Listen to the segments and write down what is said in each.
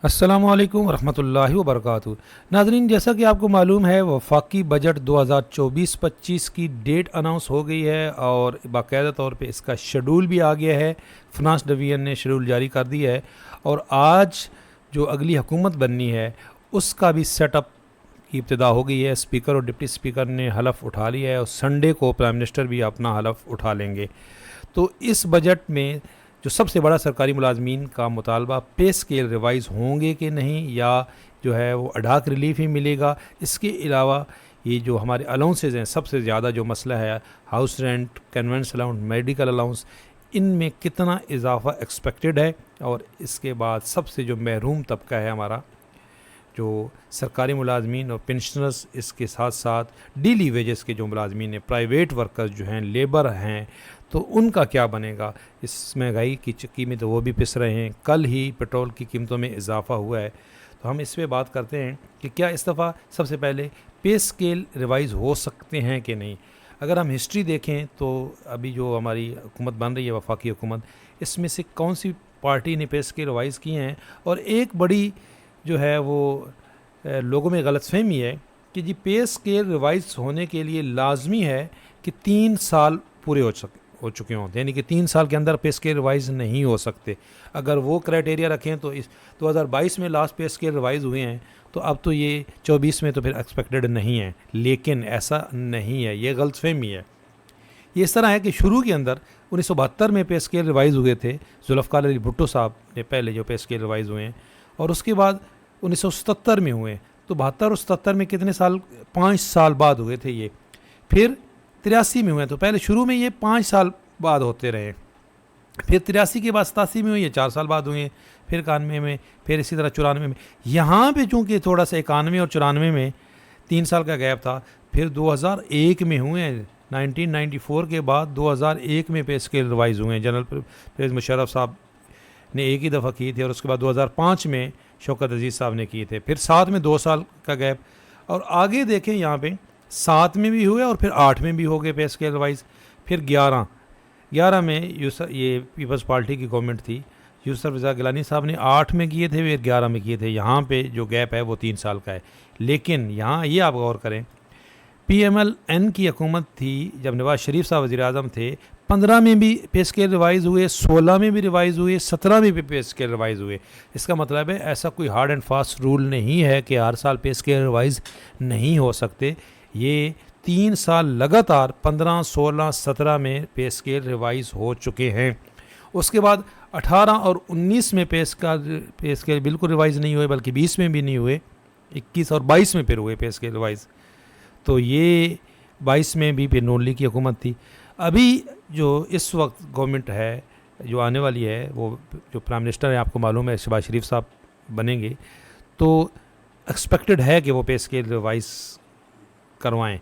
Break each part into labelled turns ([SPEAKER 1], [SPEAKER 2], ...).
[SPEAKER 1] السلام علیکم ورحمۃ اللہ وبرکاتہ۔ ناظرین، جیسا کہ آپ کو معلوم ہے وفاقی بجٹ 2024-25 کی ڈیٹ اناؤنس ہو گئی ہے اور باقاعدہ طور پہ اس کا شیڈول بھی آ گیا ہے۔ فنانس ڈویژن نے شیڈول جاری کر دیا ہے اور آج جو اگلی حکومت بننی ہے اس کا بھی سیٹ اپ کی ابتدا ہو گئی ہے۔ اسپیکر اور ڈپٹی اسپیکر نے حلف اٹھا لیا ہے اور سنڈے کو پرائم منسٹر بھی اپنا حلف اٹھا لیں گے۔ تو اس بجٹ میں جو سب سے بڑا سرکاری ملازمین کا مطالبہ پے اسکیل ریوائز ہوں گے کہ نہیں، یا جو ہے وہ اڈاک ریلیف ہی ملے گا۔ اس کے علاوہ یہ جو ہمارے الاؤنسز ہیں، سب سے زیادہ جو مسئلہ ہے house rent, conveyance allowance, medical allowance, ان میں کتنا اضافہ ایکسپیکٹڈ ہے۔ اور اس کے بعد سب سے جو محروم طبقہ ہے ہمارا، جو سرکاری ملازمین اور پینشنرز، اس کے ساتھ ساتھ ڈیلی ویجز کے جو ملازمین ہیں، پرائیویٹ ورکرز جو ہیں، لیبر ہیں، تو ان کا کیا بنے گا؟ اس مہنگائی کی چکی میں تو وہ بھی پس رہے ہیں۔ کل ہی پیٹرول کی قیمتوں میں اضافہ ہوا ہے، تو ہم اس پہ بات کرتے ہیں کہ کیا اس دفعہ سب سے پہلے پے اسکیل ریوائز ہو سکتے ہیں کہ نہیں۔ اگر ہم ہسٹری دیکھیں تو ابھی جو ہماری حکومت بن رہی ہے، وفاقی حکومت، اس میں سے کون سی پارٹی نے پے اسکیل ریوائز کیے ہیں؟ اور ایک بڑی جو ہے وہ لوگوں میں غلط فہمی ہے کہ جی پے اسکیل ریوائز ہونے کے لیے لازمی ہے کہ 3 سال پورے ہو چکے ہوں، یعنی کہ 3 سال کے اندر پے اسکیل ریوائز نہیں ہو سکتے۔ اگر وہ کرائٹیریا رکھیں تو اس 2022 میں لاسٹ پے اسکیل ریوائز ہوئے ہیں، تو اب تو یہ 24 میں تو پھر ایکسپیکٹڈ نہیں ہے، لیکن ایسا نہیں ہے، یہ غلط فہمی ہے۔ یہ اس طرح ہے کہ شروع کے اندر 1972 میں پے اسکیل ریوائز ہوئے تھے، ذوالفقار علی بھٹو صاحب نے پہلے جو پے اسکیل ریوائز ہوئے ہیں، اور اس کے بعد 1977 میں ہوئے، تو 72 اور 77 میں کتنے سال؟ 5 سال بعد ہوئے تھے یہ۔ پھر 83 میں ہوئے، تو پہلے شروع میں یہ 5 سال بعد ہوتے رہے، پھر 83 کے بعد 87 میں ہوئے، یہ 4 سال بعد ہوئے، پھر 91 میں، پھر اسی طرح 94 میں۔ یہاں پہ چونکہ تھوڑا سا 91 اور 94 میں 3 سال کا گیپ تھا، پھر 2001 میں ہوئے ہیں۔ 1994 کے بعد 2001 میں پے اسکیل ریوائز ہوئے ہیں، جنرل پرویز مشرف صاحب نے ایک ہی دفعہ کیے تھے، اور اس کے بعد 2005 میں شوکت عزیز صاحب نے کیے تھے، پھر 7 میں 2 سال کا گیپ، اور آگے دیکھیں یہاں پہ 7 میں بھی ہوئے اور پھر 8 میں بھی ہو گئے پے اسکیل ریوائز، پھر 11 میں یہ پیپلز پارٹی کی گورنمنٹ تھی، یوسف رضا گیلانی صاحب نے 8 میں کیے تھے، پھر 11 میں کیے تھے۔ یہاں پہ جو گیپ ہے وہ 3 سال کا ہے، لیکن یہاں یہ آپ غور کریں، پی ایم ایل این کی حکومت تھی جب نواز شریف صاحب وزیر اعظم تھے، 15 میں بھی پے اسکیل ریوائز ہوئے، 16 میں بھی ریوائز ہوئے، 17 میں بھی پے اسکیل ریوائز ہوئے۔ اس کا مطلب ہے ایسا کوئی ہارڈ اینڈ فاسٹ رول نہیں ہے کہ ہر سال پے اسکیل ریوائز نہیں ہو سکتے۔ یہ 3 سال لگاتار 15، 16، 17 میں پے اسکیل ریوائز ہو چکے ہیں۔ اس کے بعد 18 اور 19 میں پے اسکیل بالکل ریوائز نہیں ہوئے، بلکہ 20 میں بھی نہیں ہوئے، 21 اور 22 میں پھر ہوئے پے اسکیل ریوائز۔ تو یہ 22 میں بھی پھر نون لیگ کی حکومت تھی۔ ابھی جو اس وقت گورنمنٹ ہے جو آنے والی ہے، وہ جو پرائم منسٹر ہے آپ کو معلوم ہے شہباز شریف صاحب بنیں گے، تو ایکسپیکٹڈ ہے کہ وہ پے اسکیل ریوائز کروائیں۔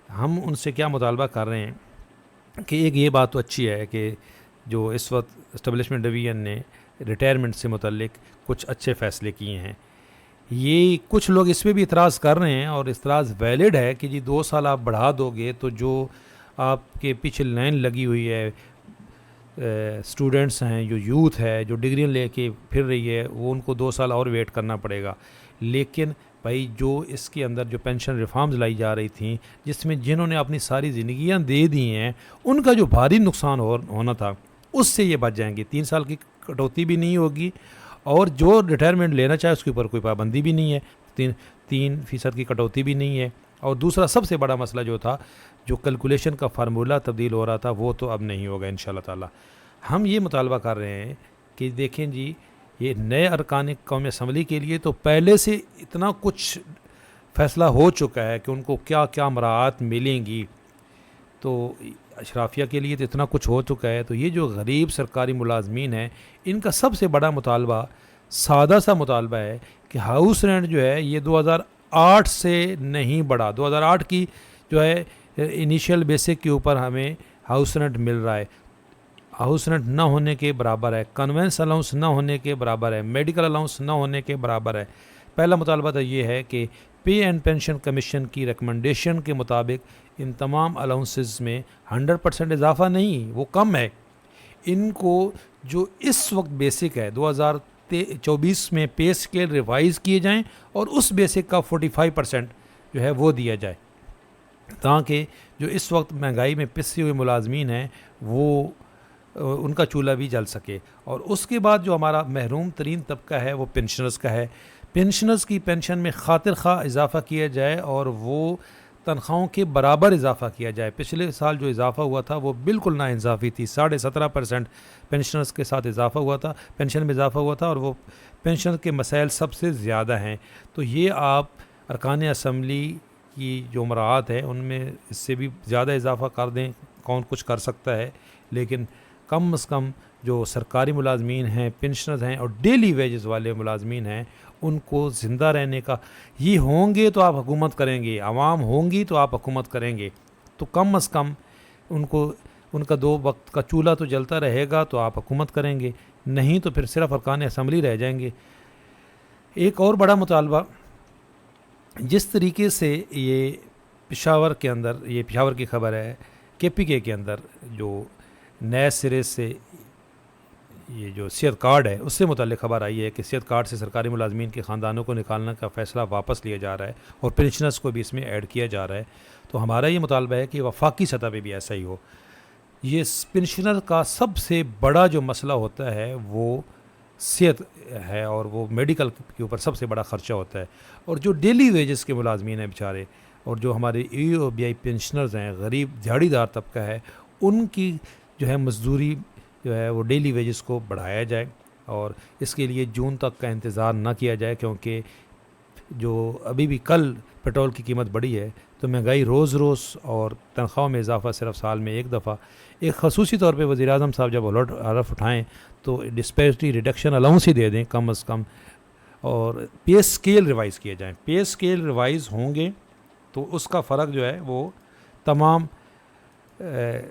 [SPEAKER 1] ہم ان سے کیا مطالبہ کر رہے ہیں کہ ایک یہ بات تو اچھی ہے کہ جو اس وقت اسٹیبلشمنٹ ڈویژن نے ریٹائرمنٹ سے متعلق کچھ اچھے فیصلے کیے ہیں۔ یہ کچھ لوگ اس پہ بھی اعتراض کر رہے ہیں، اور اعتراض ویلڈ ہے کہ جی 2 سال آپ بڑھا دو گے تو جو آپ کے پیچھے لائن لگی ہوئی ہے، اسٹوڈنٹس ہیں، جو یوتھ ہے، جو ڈگریاں لے کے پھر رہی ہے، وہ ان کو 2 سال اور ویٹ کرنا پڑے گا۔ لیکن بھائی جو اس کے اندر جو پینشن ریفارمز لائی جا رہی تھیں، جس میں جنہوں نے اپنی ساری زندگیاں دے دی ہیں، ان کا جو بھاری نقصان ہونا تھا اس سے یہ بچ جائیں گے۔ 3 سال کی کٹوتی بھی نہیں ہوگی، اور جو ریٹائرمنٹ لینا چاہے اس کے اوپر کوئی پابندی بھی نہیں ہے، 3% کی کٹوتی بھی نہیں ہے۔ اور دوسرا سب سے بڑا مسئلہ جو تھا، جو کیلکولیشن کا فارمولہ تبدیل ہو رہا تھا، وہ تو اب نہیں ہوگا انشاءاللہ تعالی۔ ہم یہ مطالبہ کر رہے ہیں کہ دیکھیں جی، یہ نئے ارکان قومی اسمبلی کے لیے تو پہلے سے اتنا کچھ فیصلہ ہو چکا ہے کہ ان کو کیا کیا مراعات ملیں گی، تو اشرافیہ کے لیے تو اتنا کچھ ہو چکا ہے۔ تو یہ جو غریب سرکاری ملازمین ہیں، ان کا سب سے بڑا مطالبہ، سادہ سا مطالبہ ہے کہ ہاؤس رینٹ جو ہے یہ 2008 سے نہیں بڑھا۔ 2008 کی جو ہے انیشیل بیسک کے اوپر ہمیں ہاؤس رینٹ مل رہا ہے، ہاؤس رینٹ نہ ہونے کے برابر ہے، کنوینس الاؤنس نہ ہونے کے برابر ہے، میڈیکل الاؤنس نہ ہونے کے برابر ہے۔ پہلا مطالبہ تو یہ ہے کہ پے اینڈ پینشن کمیشن کی ریکمنڈیشن کے مطابق ان تمام الاؤنسز میں 100% اضافہ نہیں، وہ کم ہے۔ ان کو جو اس وقت بیسک ہے، 2024 میں پے اسکیل ریوائز کیے جائیں اور اس بیسک کا 45% جو ہے وہ دیا جائے، تاکہ جو اس وقت مہنگائی میں پسے ہوئے ملازمین ہیں وہ ان کا چولہا بھی جل سکے۔ اور اس کے بعد جو ہمارا محروم ترین طبقہ ہے وہ پینشنرز کا ہے۔ پینشنرز کی پینشن میں خاطر خواہ اضافہ کیا جائے اور وہ تنخواہوں کے برابر اضافہ کیا جائے۔ پچھلے سال جو اضافہ ہوا تھا وہ بالکل ناانصافی تھی، 17.5% پینشنرز کے ساتھ اضافہ ہوا تھا، پینشن میں اضافہ ہوا تھا، اور وہ پینشن کے مسائل سب سے زیادہ ہیں۔ تو یہ آپ ارکان اسمبلی کی جو مراعات ہے ان میں اس سے بھی زیادہ اضافہ کر دیں، کون کچھ کر سکتا ہے، لیکن کم از کم جو سرکاری ملازمین ہیں، پینشنرز ہیں اور ڈیلی ویجز والے ملازمین ہیں، ان کو زندہ رہنے کا، یہ ہوں گے تو آپ حکومت کریں گے، عوام ہوں گی تو آپ حکومت کریں گے، تو کم از کم ان کو ان کا 2 وقت کا چولہا تو جلتا رہے گا تو آپ حکومت کریں گے، نہیں تو پھر صرف ارکان اسمبلی رہ جائیں گے۔ ایک اور بڑا مطالبہ، جس طریقے سے یہ پشاور کے اندر، یہ پشاور کی خبر ہے، KPK کے اندر جو نئے سرے سے یہ جو صحت کارڈ ہے اس سے متعلق خبر آئی ہے کہ صحت کارڈ سے سرکاری ملازمین کے خاندانوں کو نکالنے کا فیصلہ واپس لیا جا رہا ہے اور پینشنرز کو بھی اس میں ایڈ کیا جا رہا ہے، تو ہمارا یہ مطالبہ ہے کہ وفاقی سطح پہ بھی ایسا ہی ہو۔ یہ پینشنر کا سب سے بڑا جو مسئلہ ہوتا ہے وہ صحت ہے، اور وہ میڈیکل کے اوپر سب سے بڑا خرچہ ہوتا ہے، اور جو ڈیلی ویجز کے ملازمین ہیں بیچارے، اور جو ہمارے EOBI پینشنرز ہیں، غریب دیہڑی دار طبقہ ہے، ان کی جو ہے مزدوری جو ہے وہ ڈیلی ویجز کو بڑھایا جائے، اور اس کے لیے جون تک کا انتظار نہ کیا جائے، کیونکہ جو ابھی بھی کل پیٹرول کی قیمت بڑھی ہے، تو مہنگائی روز روز اور تنخواہوں میں اضافہ صرف سال میں ایک دفعہ۔ ایک خصوصی طور پہ وزیر اعظم صاحب جب حلف اٹھائیں تو ڈسپیرٹی ریڈکشن الاؤنس ہی دے دیں کم از کم، اور پے اسکیل ریوائز کیے جائیں۔ پے اسکیل ریوائز ہوں گے تو اس کا فرق جو ہے وہ تمام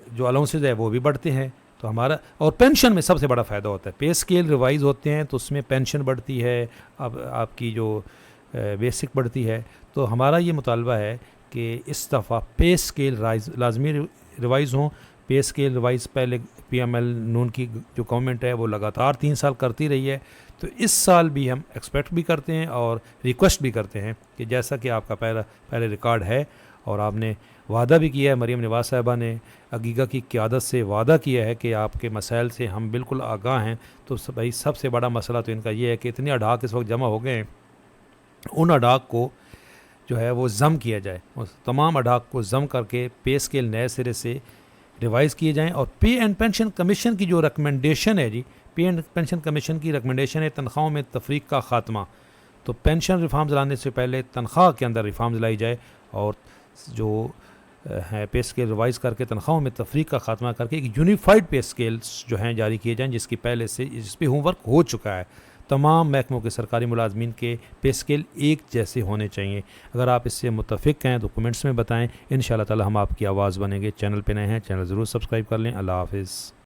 [SPEAKER 1] جو الاؤنسز ہے وہ بھی بڑھتے ہیں، تو ہمارا، اور پینشن میں سب سے بڑا فائدہ ہوتا ہے، پے اسکیل ریوائز ہوتے ہیں تو اس میں پینشن بڑھتی ہے، اب آپ کی جو بیسک بڑھتی ہے، تو ہمارا یہ مطالبہ ہے کہ اس دفعہ پے اسکیل لازمی ریوائز ہوں۔ پے اسکیل ریوائز پہلے PML نون کی جو گورنمنٹ ہے وہ لگاتار 3 سال کرتی رہی ہے، تو اس سال بھی ہم ایکسپیکٹ بھی کرتے ہیں اور ریکویسٹ بھی کرتے ہیں کہ جیسا کہ آپ کا پہلے ریکارڈ ہے، اور آپ نے وعدہ بھی کیا ہے، مریم نواز صاحبہ نے عقیقہ کی قیادت سے وعدہ کیا ہے کہ آپ کے مسائل سے ہم بالکل آگاہ ہیں، تو بھائی سب سے بڑا مسئلہ تو ان کا یہ ہے کہ اتنے اڈاک اس وقت جمع ہو گئے ہیں، ان اڈاک کو جو ہے وہ ضم کیا جائے، تمام اڈاک کو ضم کر کے پے اسکیل نئے سرے سے ریوائز کیے جائیں، اور پے اینڈ پینشن کمیشن کی جو ریکمنڈیشن ہے، پے اینڈ پینشن کمیشن کی ریکمنڈیشن ہے تنخواہوں میں تفریق کا خاتمہ، تو پینشن ریفارمز لانے سے پہلے تنخواہ کے اندر ریفارمز لائی جائے، اور جو ہے پے اسکیل ریوائز کر کے تنخواہوں میں تفریق کا خاتمہ کر کے ایک یونیفائڈ پے اسکیلز جو ہیں جاری کیے جائیں، جس کی پہلے سے اس پہ ہوم ورک ہو چکا ہے۔ تمام محکموں کے سرکاری ملازمین کے پے اسکیل ایک جیسے ہونے چاہیے۔ اگر آپ اس سے متفق ہیں تو کمنٹس میں بتائیں، انشاءاللہ تعالی ہم آپ کی آواز بنیں گے۔ چینل پہ نئے ہیں، چینل ضرور سبسکرائب کر لیں۔ اللہ حافظ۔